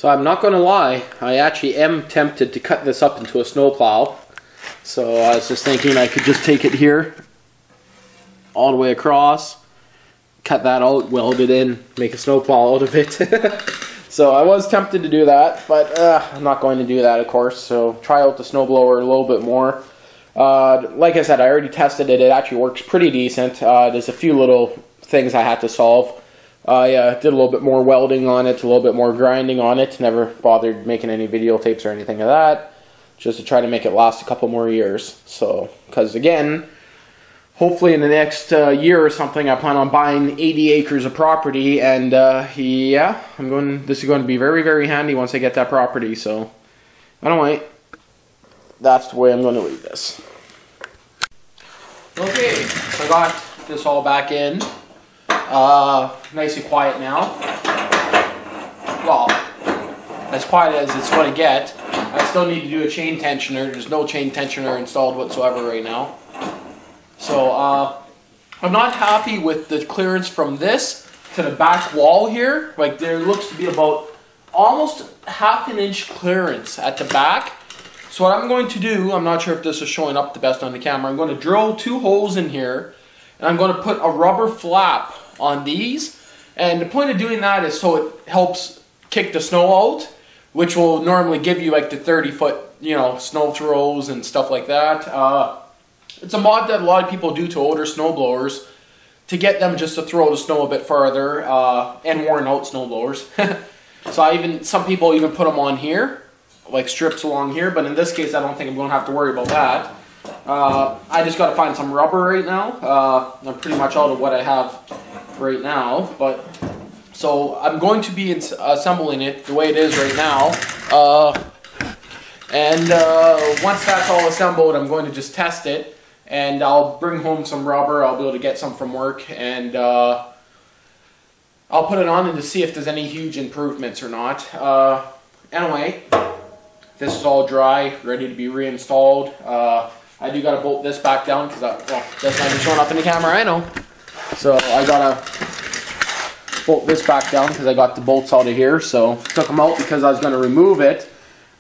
So I'm not going to lie, I actually am tempted to cut this up into a snowplow. So I was just thinking I could just take it here, all the way across, cut that out, weld it in, make a snowplow out of it. So I was tempted to do that, but I'm not going to do that, of course. So try out the snowblower a little bit more. Like I said, I already tested it. It actually works pretty decent. There's a few little things I had to solve. I did a little bit more welding on it, a little bit more grinding on it. Never bothered making any videotapes or anything of that, just to try to make it last a couple more years. So, because again, hopefully in the next year or something, I plan on buying 80 acres of property, and yeah, this is going to be very, very handy once I get that property. So, anyway, that's the way I'm going to leave this. Okay, so I got this all back in. Nice and quiet now. Well, as quiet as it's going to get. I still need to do a chain tensioner. There's no chain tensioner installed whatsoever right now. So, I'm not happy with the clearance from this to the back wall here. Like, there looks to be about almost ½ an inch clearance at the back. So what I'm going to do, I'm not sure if this is showing up the best on the camera, I'm going to drill 2 holes in here, and I'm going to put a rubber flap on these. And the point of doing that is so it helps kick the snow out, which will normally give you like the 30-foot, you know, snow throws and stuff like that. It's a mod that a lot of people do to older snowblowers to get them just to throw the snow a bit farther, and worn out snowblowers. So some people even put them on here, like strips along here, but in this case I don't think I'm going to have to worry about that. I just got to find some rubber right now. I'm pretty much out of what I have right now, but so I'm going to be assembling it the way it is right now, and once that's all assembled, I'm going to just test it, and I'll bring home some rubber. I'll be able to get some from work, and I'll put it on and to see if there's any huge improvements or not. Anyway, this is all dry, ready to be reinstalled. I do gotta bolt this back down because well, that's not even showing up in the camera, I know. So I gotta bolt this back down because I got the bolts out of here. So took them out because I was gonna remove it,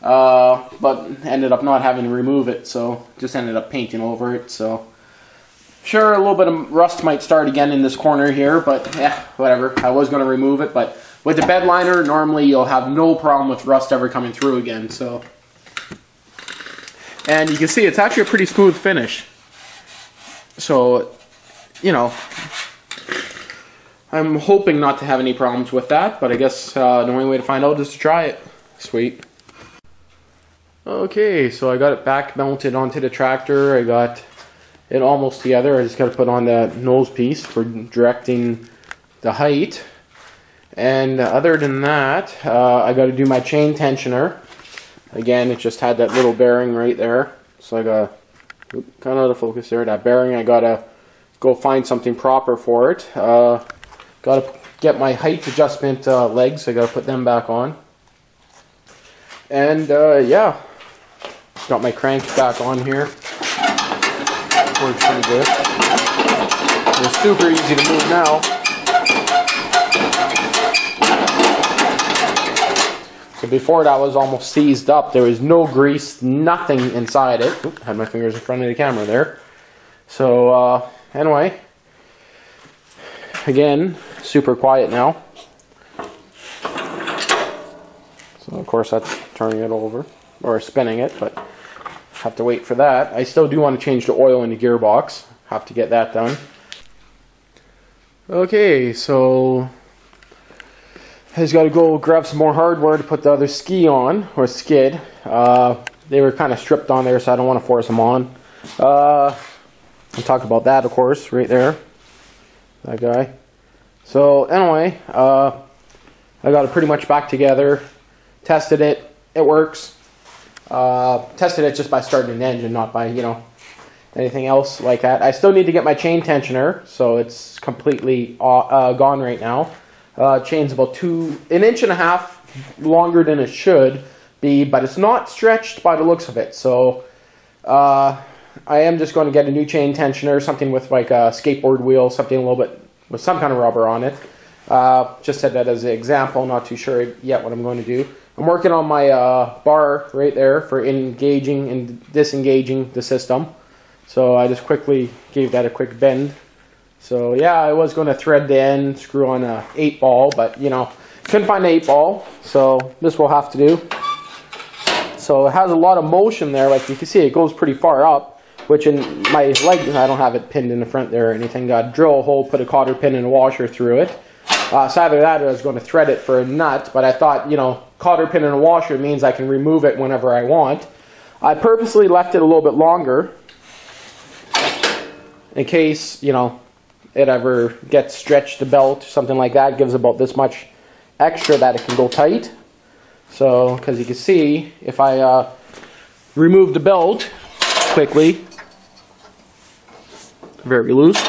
but ended up not having to remove it. So just ended up painting over it. So sure, a little bit of rust might start again in this corner here, but yeah, whatever. I was gonna remove it, but with the bed liner, normally you'll have no problem with rust ever coming through again. So. And you can see it's actually a pretty smooth finish. So, you know, I'm hoping not to have any problems with that, but I guess the only way to find out is to try it. Sweet. Okay, so I got it back mounted onto the tractor. I got it almost together. I just got to put on the nose piece for directing the height. And other than that, I got to do my chain tensioner. Again, it just had that little bearing right there. So I got kind of out of focus there. That bearing, I gotta go find something proper for it. Gotta get my height adjustment legs. I gotta put them back on. And yeah, got my cranks back on here. Works pretty good. It's super easy to move now. So before that was almost seized up. There was no grease, nothing inside it. Oop, had my fingers in front of the camera there. So anyway, again, super quiet now. So of course that's turning it over, or spinning it, but have to wait for that. I still do want to change the oil in the gearbox. Have to get that done. Okay, so I just got to go grab some more hardware to put the other ski on, or skid. They were kind of stripped on there, so I don't want to force them on. I'll talk about that, of course, right there. That guy. So anyway, I got it pretty much back together. Tested it. It works. Tested it just by starting the engine, not by, you know, anything else like that. I still need to get my chain tensioner, so it's completely gone right now. Chain's about an inch and a half longer than it should be, but it's not stretched by the looks of it. So I am just going to get a new chain tensioner, something with like a skateboard wheel, something a little bit with some kind of rubber on it. Just said that as an example, not too sure yet what I'm going to do. I'm working on my bar right there for engaging and disengaging the system. So I just quickly gave that a quick bend. So yeah, I was going to thread the end, screw on a 8-ball, but you know, couldn't find an 8-ball, so this will have to do. So it has a lot of motion there, like you can see it goes pretty far up, which in my leg, I don't have it pinned in the front there or anything. Got to drill a hole, put a cotter pin and a washer through it. So either that or I was going to thread it for a nut, but I thought, you know, cotter pin and a washer means I can remove it whenever I want. I purposely left it a little bit longer in case, you know, it ever gets stretched, the belt or something like that. It gives about this much extra that it can go tight. So, because you can see, if I remove the belt quickly, very loose,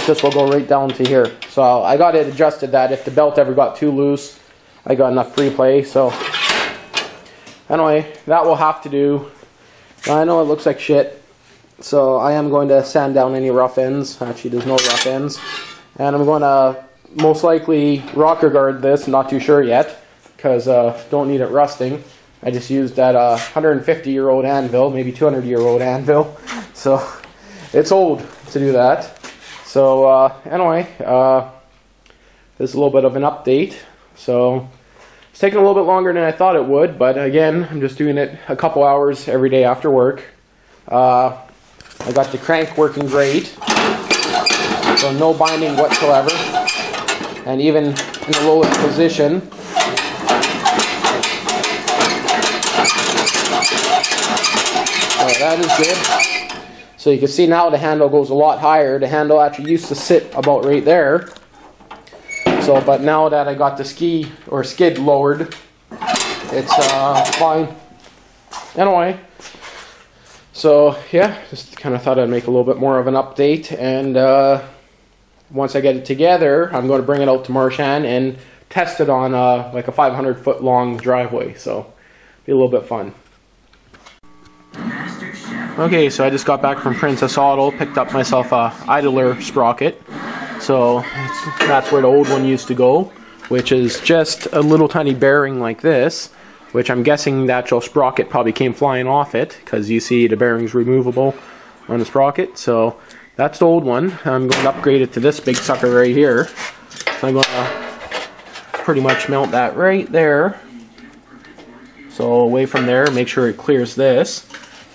this will go right down to here. So I got it adjusted that if the belt ever got too loose, I got enough free play. So anyway, that will have to do. I know it looks like shit, so I am going to sand down any rough ends. Actually, there's no rough ends. And I'm going to most likely rocker guard this, not too sure yet, because don't need it rusting. I just used that 150-year-old anvil, maybe 200-year-old anvil, so it's old to do that. So anyway, this is a little bit of an update. So it's taking a little bit longer than I thought it would, but again, I'm just doing it a couple hours every day after work. I got the crank working great, so no binding whatsoever. And even in the lowest position, that is good. So you can see now the handle goes a lot higher. The handle actually used to sit about right there. So, but now that I got the skid lowered, it's fine. Anyway, so yeah, just kind of thought I'd make a little bit more of an update. And once I get it together, I'm going to bring it out to Marchand and test it on like a 500-foot long driveway. So be a little bit fun. Okay, so I just got back from Princess Auto, picked up myself a idler sprocket. So that's where the old one used to go, which is just a little tiny bearing like this, which I'm guessing the actual sprocket probably came flying off it, because you see the bearing's removable on the sprocket. So that's the old one. I'm going to upgrade it to this big sucker right here. So I'm going to pretty much mount that right there. So away from there, make sure it clears this.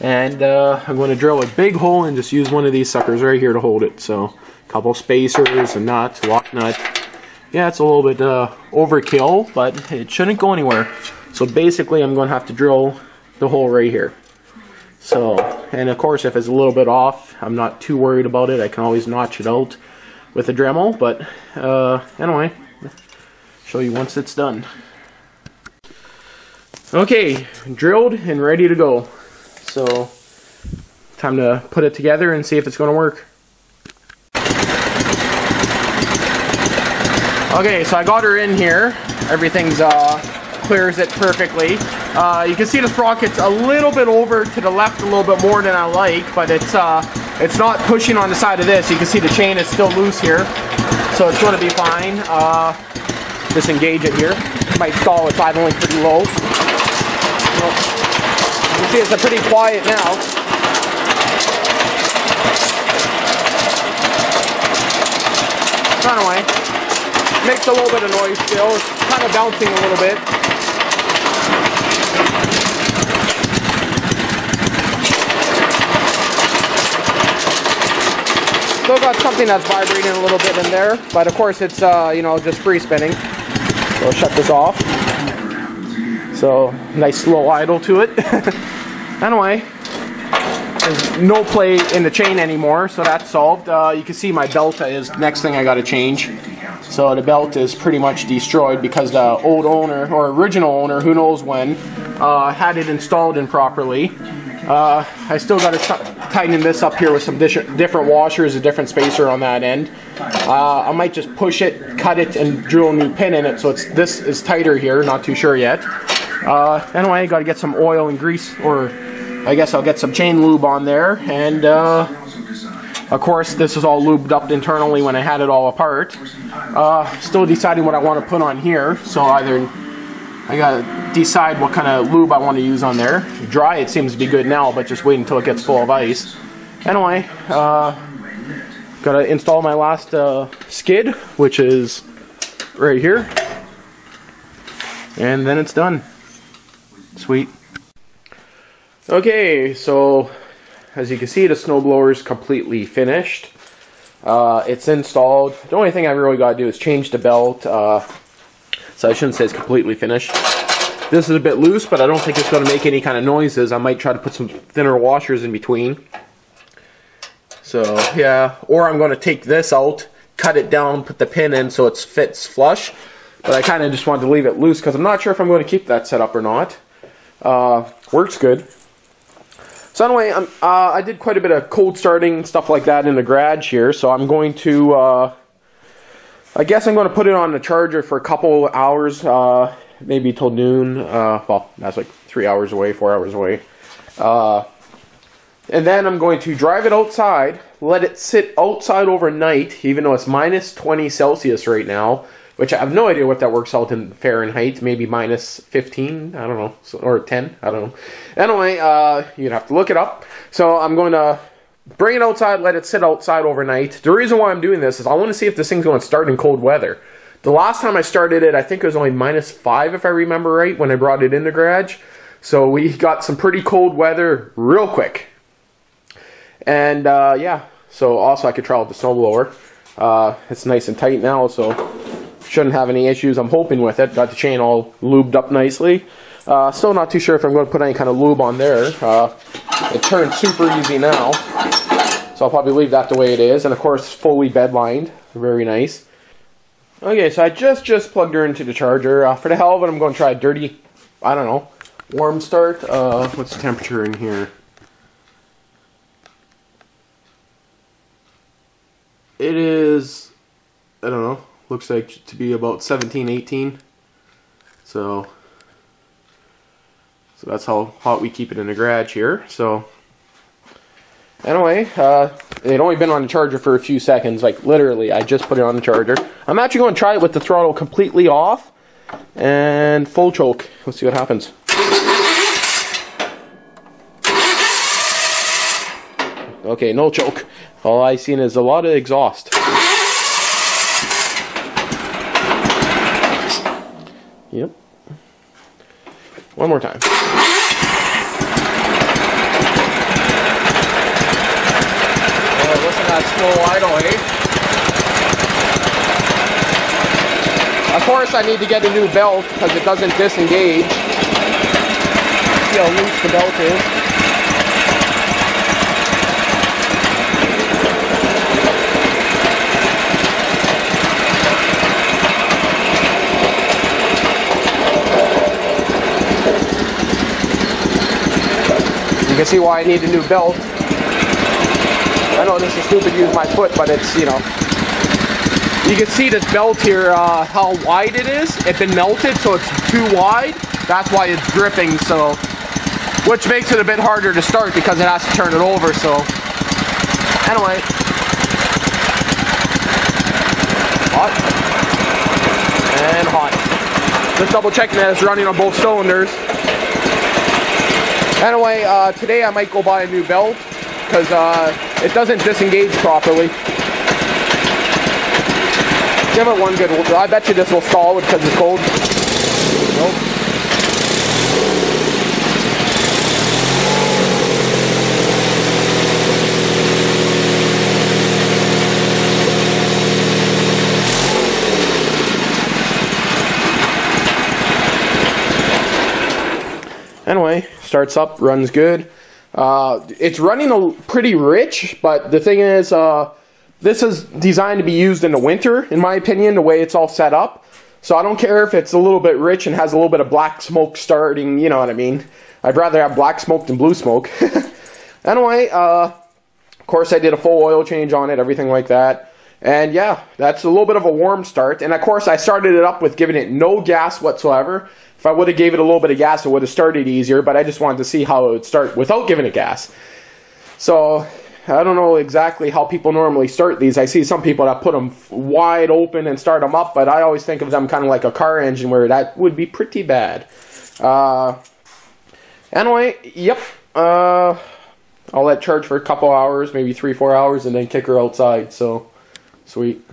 And I'm going to drill a big hole and just use one of these suckers right here to hold it. So a couple spacers, a nut, lock nut. Yeah, it's a little bit overkill, but it shouldn't go anywhere. So basically I'm going to have to drill the hole right here. So, and of course if it's a little bit off, I'm not too worried about it. I can always notch it out with a Dremel. But anyway, show you once it's done. Okay, drilled and ready to go. So, time to put it together and see if it's going to work. Okay, so I got her in here. Everything's clears it perfectly. You can see the sprocket's a little bit over to the left a little bit more than I like, but it's not pushing on the side of this. You can see the chain is still loose here, so it's going to be fine. Disengage it here. Might stall its idling pretty low. You can see it's pretty quiet now. Anyway, makes a little bit of noise still. It's kind of bouncing a little bit. Still got something that's vibrating a little bit in there, but of course it's you know, just free spinning. So I'll shut this off. So nice slow idle to it. Anyway, there's no play in the chain anymore, so that's solved. You can see my belt is the next thing I got to change. So the belt is pretty much destroyed because the old owner, or original owner, who knows when, had it installed improperly. I still got to tighten this up here with some different washers, a different spacer on that end. I might just push it, cut it, and drill a new pin in it, so this is tighter here, not too sure yet. Anyway, got to get some oil and grease, or I guess I'll get some chain lube on there, and Of course, this is all lubed up internally when I had it all apart. Still deciding what I want to put on here. So either I gotta decide what kind of lube I want to use on there. Dry, it seems to be good now, but just wait until it gets full of ice. Anyway, gotta install my last skid, which is right here. And then it's done. Sweet. Okay, so as you can see, the snowblower is completely finished. It's installed. The only thing I really got to do is change the belt. So I shouldn't say it's completely finished. This is a bit loose, but I don't think it's going to make any kind of noises. I might try to put some thinner washers in between. So yeah, or I'm going to take this out, cut it down, put the pin in so it fits flush. But I kind of just wanted to leave it loose because I'm not sure if I'm going to keep that set up or not. Works good. So anyway, I did quite a bit of cold starting, stuff like that in the garage here. So I'm going to, I guess I'm going to put it on the charger for a couple hours, maybe till noon. Well, that's like 3 hours away, 4 hours away. And then I'm going to drive it outside, let it sit outside overnight, even though it's minus 20 Celsius right now. Which I have no idea what that works out in Fahrenheit. Maybe minus 15, I don't know, or 10, I don't know. Anyway, you'd have to look it up. So I'm going to bring it outside, let it sit outside overnight. The reason why I'm doing this is I want to see if this thing's going to start in cold weather. The last time I started it, I think it was only minus 5 if I remember right, when I brought it in the garage. So we got some pretty cold weather real quick. And yeah, so also I could try out the snowblower. It's nice and tight now, so shouldn't have any issues, I'm hoping, with it. Got the chain all lubed up nicely. Still not too sure if I'm going to put any kind of lube on there. It turns super easy now, so I'll probably leave that the way it is. And of course, fully bed lined. Very nice. Okay, so I just plugged her into the charger. For the hell of it, I'm going to try a dirty, I don't know, warm start. What's the temperature in here? It is, I don't know, looks like to be about 17, 18. So that's how hot we keep it in the garage here. So anyway, it only been on the charger for a few seconds, like literally I just put it on the charger. I'm actually going to try it with the throttle completely off and full choke. Let's see what happens. Okay, no choke. All I seen is a lot of exhaust. Yep. One more time. Listen to that slow idle, eh? Of course I need to get a new belt because it doesn't disengage. See how loose the belt is. You can see why I need a new belt. I know this is stupid to use my foot, but it's, you know. You can see this belt here, how wide it is. It's been melted, so it's too wide. That's why it's gripping, so. Which makes it a bit harder to start because it has to turn it over, so. Anyway. Hot. And hot. Just double checking that it's running on both cylinders. Anyway, today I might go buy a new belt because it doesn't disengage properly. Give it one good. I bet you this will stall because it's cold. Nope. Anyway, starts up, runs good. It's running pretty rich, but the thing is, this is designed to be used in the winter, in my opinion, the way it's all set up. So I don't care if it's a little bit rich and has a little bit of black smoke starting, you know what I mean. I'd rather have black smoke than blue smoke. Anyway, of course I did a full oil change on it, everything like that. And yeah, that's a little bit of a warm start. And of course I started it up with giving it no gas whatsoever. If I would have gave it a little bit of gas, it would have started easier, but I just wanted to see how it would start without giving it gas. So I don't know exactly how people normally start these. I see some people that put them wide open and start them up, but I always think of them kind of like a car engine, where that would be pretty bad. Anyway, yep. I'll let charge for a couple hours, maybe 3-4 hours, and then kick her outside. So, sweet.